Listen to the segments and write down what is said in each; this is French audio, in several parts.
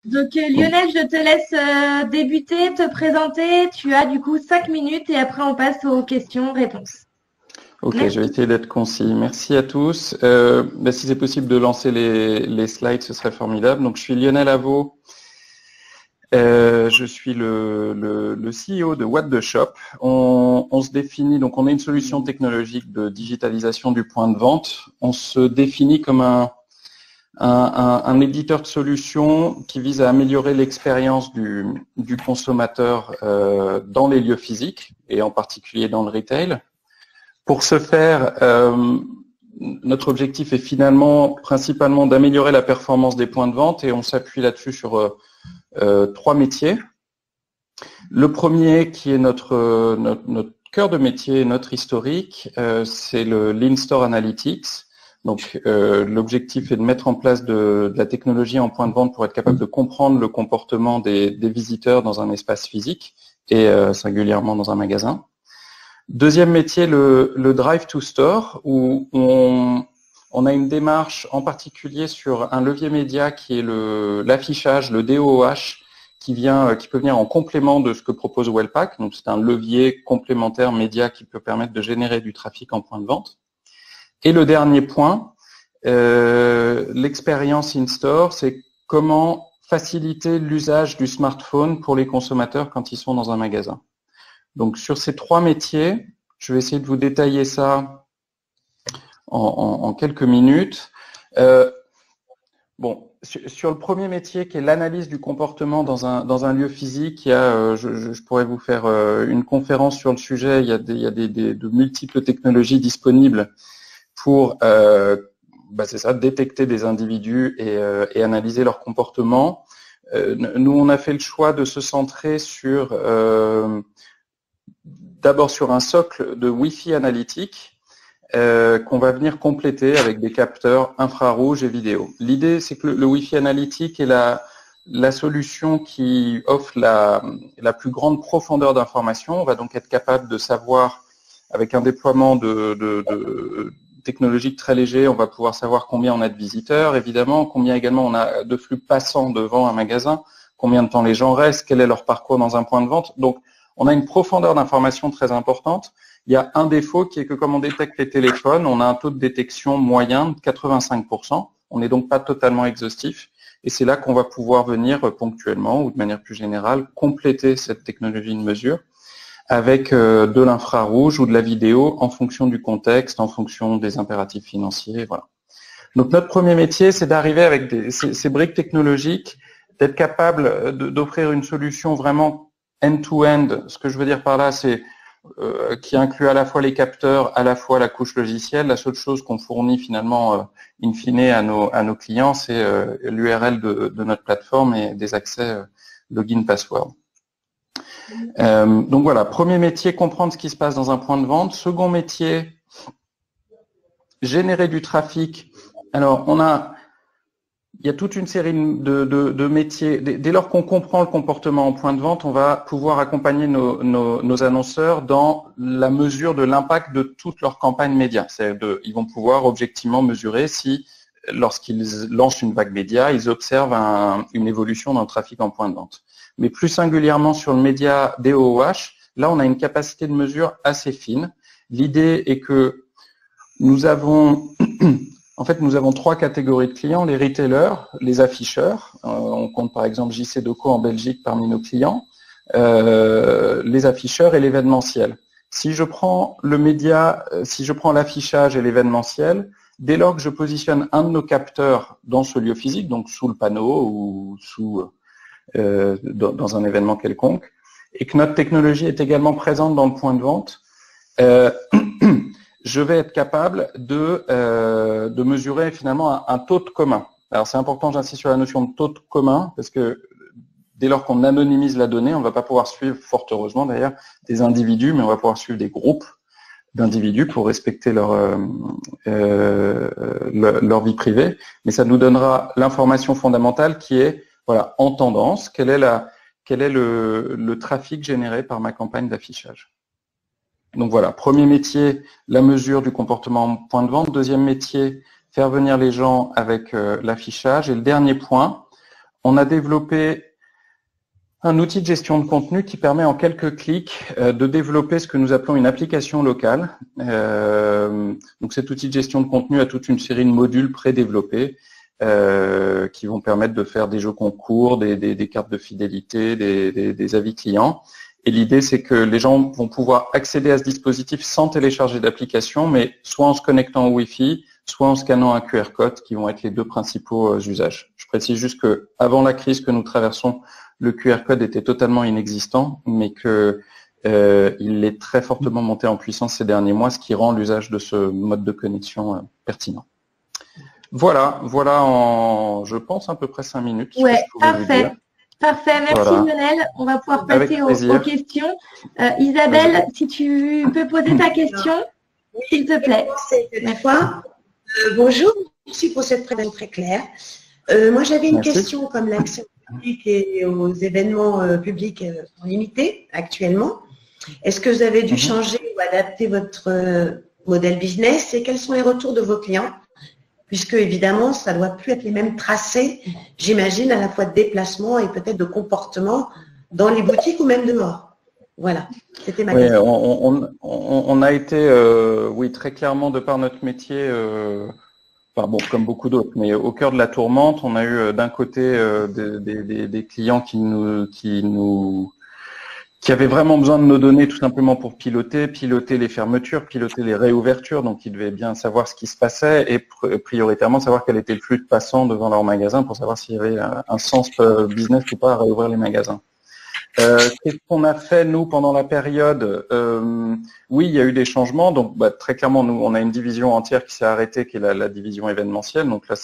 Donc Lionel, je te laisse débuter, te présenter. Tu as du coup 5 minutes et après on passe aux questions-réponses. Ok, Merci. je vais essayer d'être concis. Merci à tous. Si c'est possible de lancer les slides, ce serait formidable. Donc, je suis Lionel Avaux. Je suis le CEO de What the Shop. On se définit, donc on est une solution technologique de digitalisation du point de vente. On se définit comme un éditeur de solutions qui vise à améliorer l'expérience du consommateur dans les lieux physiques et en particulier dans le retail. Pour ce faire, notre objectif est finalement principalement d'améliorer la performance des points de vente et on s'appuie là-dessus sur 3 métiers. Le premier, qui est notre cœur de métier, notre historique, c'est le Lean Store Analytics. Donc, l'objectif est de mettre en place de la technologie en point de vente pour être capable de comprendre le comportement des visiteurs dans un espace physique et singulièrement dans un magasin. Deuxième métier, le Drive to Store, où on a une démarche en particulier sur un levier média qui est l'affichage, le DOOH, qui peut venir en complément de ce que propose Wellpack. Donc c'est un levier complémentaire média qui peut permettre de générer du trafic en point de vente. Et le dernier point, l'expérience in-store, c'est comment faciliter l'usage du smartphone pour les consommateurs quand ils sont dans un magasin. Donc sur ces 3 métiers, je vais essayer de vous détailler ça en quelques minutes. Sur le premier métier qui est l'analyse du comportement dans un lieu physique, je pourrais vous faire une conférence sur le sujet. Il y a de multiples technologies disponibles pour détecter des individus et analyser leur comportement. Nous, on a fait le choix de se centrer d'abord sur un socle de Wi-Fi analytique qu'on va venir compléter avec des capteurs infrarouges et vidéo. L'idée, c'est que le Wi-Fi analytique est la solution qui offre la plus grande profondeur d'information. On va donc être capable de savoir, avec un déploiement de technologique très léger, on va pouvoir savoir combien on a de visiteurs, évidemment, combien également on a de flux passants devant un magasin, combien de temps les gens restent, quel est leur parcours dans un point de vente. Donc, on a une profondeur d'information très importante. Il y a un défaut qui est que comme on détecte les téléphones, on a un taux de détection moyen de 85%. On n'est donc pas totalement exhaustif. Et c'est là qu'on va pouvoir venir ponctuellement ou de manière plus générale compléter cette technologie de mesure avec de l'infrarouge ou de la vidéo en fonction du contexte, en fonction des impératifs financiers. Voilà. Donc notre premier métier, c'est d'arriver avec ces briques technologiques, d'être capable d'offrir une solution vraiment end-to-end. Ce que je veux dire par là, c'est qui inclut à la fois les capteurs, à la fois la couche logicielle. La seule chose qu'on fournit finalement in fine à nos clients, c'est l'URL de notre plateforme et des accès login password. Donc voilà, premier métier, comprendre ce qui se passe dans un point de vente. Second métier, générer du trafic. Alors il y a toute une série de métiers. Dès lors qu'on comprend le comportement en point de vente, on va pouvoir accompagner nos annonceurs dans la mesure de l'impact de toute leur campagne média. Ils vont pouvoir objectivement mesurer si, lorsqu'ils lancent une vague média, ils observent une évolution dans le trafic en point de vente. Mais plus singulièrement sur le média DOOH, là on a une capacité de mesure assez fine. L'idée est que nous avons 3 catégories de clients, les retailers, les afficheurs, on compte par exemple JC Deco en Belgique parmi nos clients, les afficheurs et l'événementiel. Si je prends le média, si je prends l'affichage et l'événementiel, dès lors que je positionne un de nos capteurs dans ce lieu physique, donc sous le panneau ou dans un événement quelconque, et que notre technologie est également présente dans le point de vente, je vais être capable de mesurer finalement un taux de commun. Alors c'est important, j'insiste sur la notion de taux de commun, parce que dès lors qu'on anonymise la donnée, on ne va pas pouvoir suivre, fort heureusement d'ailleurs, des individus, mais on va pouvoir suivre des groupes d'individus pour respecter leur vie privée. Mais ça nous donnera l'information fondamentale qui est, voilà, en tendance, quel est le trafic généré par ma campagne d'affichage. Donc voilà, premier métier, la mesure du comportement en point de vente. Deuxième métier, faire venir les gens avec l'affichage. Et le dernier point, on a développé un outil de gestion de contenu qui permet en quelques clics de développer ce que nous appelons une application locale. Donc cet outil de gestion de contenu a toute une série de modules prédéveloppés qui vont permettre de faire des jeux concours, des cartes de fidélité, des avis clients. Et l'idée, c'est que les gens vont pouvoir accéder à ce dispositif sans télécharger d'application, mais soit en se connectant au Wi-Fi, soit en scannant un QR code, qui vont être les deux principaux usages. Je précise juste que avant la crise que nous traversons, le QR code était totalement inexistant, mais que il est très fortement monté en puissance ces derniers mois, ce qui rend l'usage de ce mode de connexion pertinent. Voilà en, je pense, à peu près 5 minutes. Ouais, parfait. Parfait, merci voilà. Lionel. On va pouvoir passer aux questions. Isabelle, si tu peux poser ta question, s'il te plaît. D'accord. Bonjour, merci pour cette présentation très claire. Moi, j'avais une question comme l'accès au public et aux événements publics sont limités actuellement. Est-ce que vous avez dû changer ou adapter votre modèle business et quels sont les retours de vos clients? Puisque évidemment, ça ne doit plus être les mêmes tracés, j'imagine, à la fois de déplacement et peut-être de comportement dans les boutiques ou même dehors. Voilà, c'était ma question. On a été, oui, très clairement, de par notre métier, enfin bon, comme beaucoup d'autres, mais au cœur de la tourmente, on a eu d'un côté des clients qui avaient vraiment besoin de nos données tout simplement pour piloter les fermetures, piloter les réouvertures, donc ils devaient bien savoir ce qui se passait et prioritairement savoir quel était le flux de passants devant leur magasin pour savoir s'il y avait un sens business ou pas à réouvrir les magasins. Qu'est-ce qu'on a fait nous pendant la période? Oui, il y a eu des changements, donc très clairement nous on a une division entière qui s'est arrêtée, qui est la division événementielle, donc là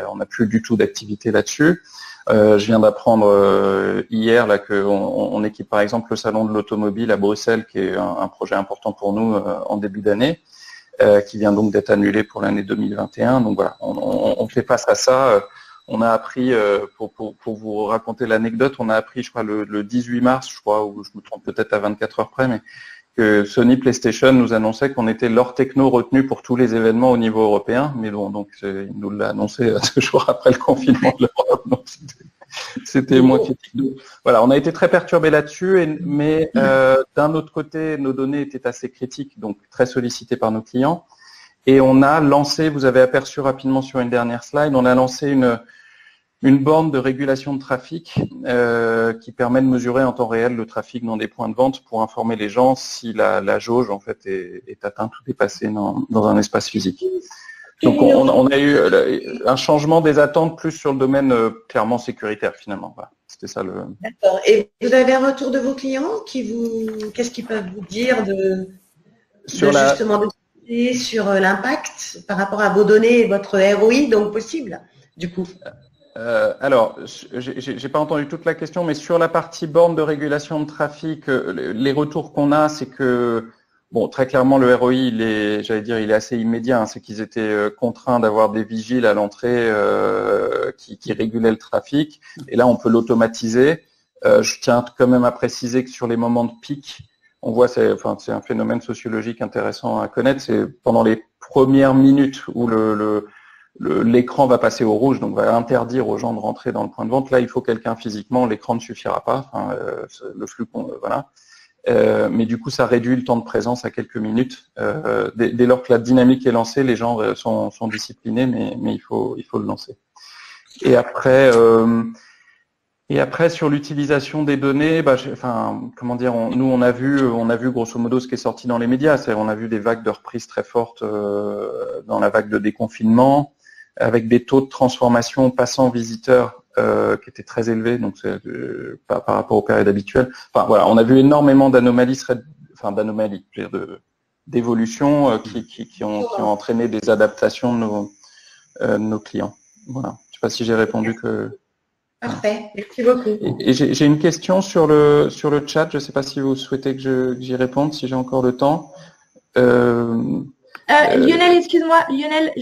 on n'a plus du tout d'activité là-dessus. Je viens d'apprendre hier là qu'on équipe par exemple le salon de l'automobile à Bruxelles, qui est un projet important pour nous en début d'année, qui vient donc d'être annulé pour l'année 2021. Donc voilà, on fait face à ça. On a appris, pour vous raconter l'anecdote, on a appris, je crois, le 18 mars, je crois, ou je me trompe peut-être à 24 heures près, mais que Sony PlayStation nous annonçait qu'on était leur techno retenu pour tous les événements au niveau européen, mais bon, donc il nous l'a annoncé 2 jours après le confinement de l'Europe, donc c'était moins critique. Donc, voilà, on a été très perturbés là-dessus, mais d'un autre côté, nos données étaient assez critiques, donc très sollicitées par nos clients, et on a lancé, vous avez aperçu rapidement sur une dernière slide, on a lancé une borne de régulation de trafic qui permet de mesurer en temps réel le trafic dans des points de vente pour informer les gens si la jauge en fait est atteinte ou dépassée dans un espace physique. Donc on a eu un changement des attentes plus sur le domaine clairement sécuritaire finalement. Voilà. C'était ça le. D'accord. Et vous avez un retour de vos clients qu'est-ce qu'ils peuvent vous dire justement sur l'impact par rapport à vos données et votre ROI donc possible du coup? Alors, j'ai pas entendu toute la question, mais sur la partie borne de régulation de trafic, les retours qu'on a, c'est que, bon, très clairement, le ROI, il est assez immédiat. Hein, c'est qu'ils étaient contraints d'avoir des vigiles à l'entrée qui régulaient le trafic. Et là, on peut l'automatiser. Je tiens quand même à préciser que sur les moments de pic, on voit, c'est un phénomène sociologique intéressant à connaître. C'est pendant les premières minutes où l'écran va passer au rouge, donc va interdire aux gens de rentrer dans le point de vente. Là, il faut quelqu'un physiquement, l'écran ne suffira pas, le flux, voilà. Mais du coup, ça réduit le temps de présence à quelques minutes. Dès lors que la dynamique est lancée, les gens sont disciplinés, mais il faut le lancer. Et après, sur l'utilisation des données, comment dire, nous on a vu grosso modo ce qui est sorti dans les médias. On a vu des vagues de reprise très fortes dans la vague de déconfinement, avec des taux de transformation passants-visiteurs qui étaient très élevés, donc par rapport aux périodes habituelles. Enfin voilà, on a vu énormément d'anomalies, d'évolutions qui ont entraîné des adaptations de nos clients. Voilà. Je sais pas si j'ai répondu que. Parfait, merci beaucoup. Et j'ai une question sur le chat. Je ne sais pas si vous souhaitez que j'y réponde, si j'ai encore le temps. Lionel, excuse-moi, Lionel,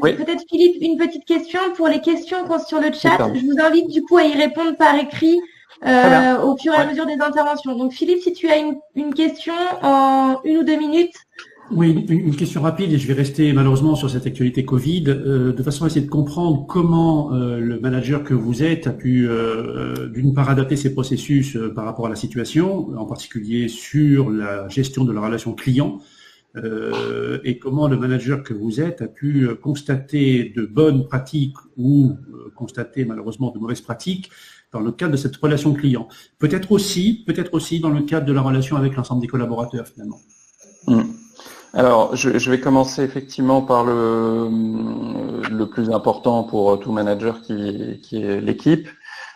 oui. Peut-être Philippe, une petite question pour les questions qu'on sur le chat. Je vous invite du coup à y répondre par écrit au fur et à mesure des interventions. Donc Philippe, si tu as une question en 1 ou 2 minutes, Oui, une question rapide et je vais rester malheureusement sur cette actualité Covid, de façon à essayer de comprendre comment le manager que vous êtes a pu d'une part adapter ses processus par rapport à la situation, en particulier sur la gestion de la relation client, et comment le manager que vous êtes a pu constater de bonnes pratiques ou constater malheureusement de mauvaises pratiques dans le cadre de cette relation client. Peut-être aussi dans le cadre de la relation avec l'ensemble des collaborateurs finalement. Alors, je vais commencer effectivement par le plus important pour tout manager qui est l'équipe.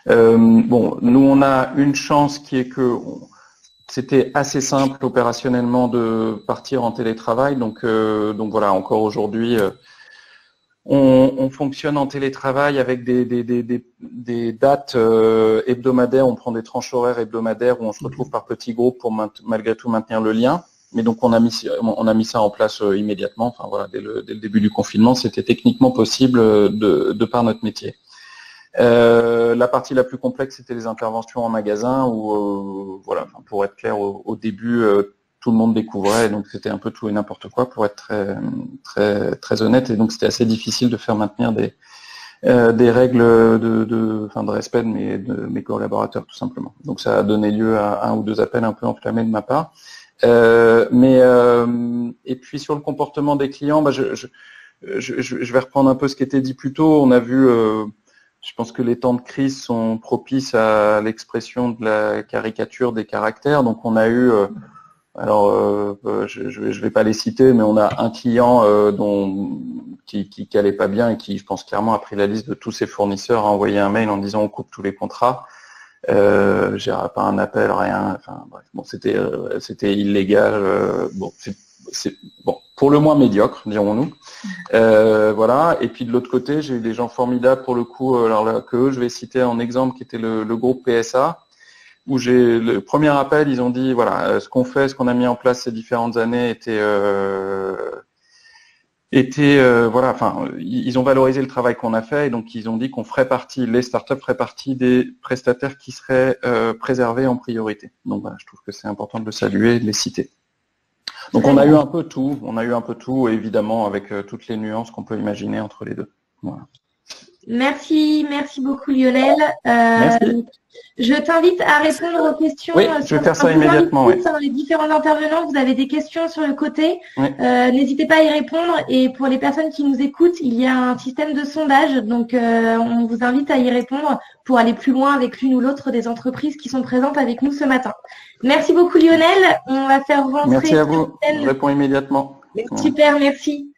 Bon, nous on a une chance qui est que c'était assez simple opérationnellement de partir en télétravail, donc voilà, encore aujourd'hui, on fonctionne en télétravail avec des dates hebdomadaires, on prend des tranches horaires hebdomadaires où on se retrouve par petits groupes pour malgré tout maintenir le lien. Mais donc on a mis ça en place immédiatement. Enfin voilà, dès le début du confinement, c'était techniquement possible de par notre métier. La partie la plus complexe, c'était les interventions en magasin où voilà, pour être clair, au début, tout le monde découvrait, donc c'était un peu tout et n'importe quoi pour être très honnête, et donc c'était assez difficile de faire maintenir des règles de respect de mes collaborateurs tout simplement. Donc ça a donné lieu à 1 ou 2 appels un peu enflammés de ma part. Et puis sur le comportement des clients, je vais reprendre un peu ce qui était dit plus tôt. On a vu, je pense que les temps de crise sont propices à l'expression de la caricature des caractères. Donc on a eu, je vais pas les citer, mais on a un client qui allait pas bien et qui, je pense clairement, a pris la liste de tous ses fournisseurs, a envoyé un mail en disant on coupe tous les contrats. J'ai pas un appel, rien. Enfin bref, bon, c'était illégal. Bon, c'est bon, pour le moins médiocre, dirons-nous. Voilà. Et puis de l'autre côté, j'ai eu des gens formidables pour le coup. Alors là, que je vais citer en exemple, qui était le groupe PSA, où j'ai le premier appel, ils ont dit voilà, ce qu'on fait, ce qu'on a mis en place ces différentes années voilà, enfin, ils ont valorisé le travail qu'on a fait et donc ils ont dit qu'on ferait partie, les startups feraient partie des prestataires qui seraient préservés en priorité. Donc voilà, je trouve que c'est important de le saluer et de les citer. Donc on a eu un peu tout, évidemment avec toutes les nuances qu'on peut imaginer entre les deux. Voilà. Merci beaucoup Lionel. Merci. Je t'invite à répondre aux questions. Oui, je vais faire ça immédiatement. Oui. Les différents intervenants, vous avez des questions sur le côté. Oui. N'hésitez pas à y répondre. Et pour les personnes qui nous écoutent, il y a un système de sondage. Donc, on vous invite à y répondre pour aller plus loin avec l'une ou l'autre des entreprises qui sont présentes avec nous ce matin. Merci beaucoup Lionel. On va faire rentrer. Merci à vous. Je réponds immédiatement. Super, merci.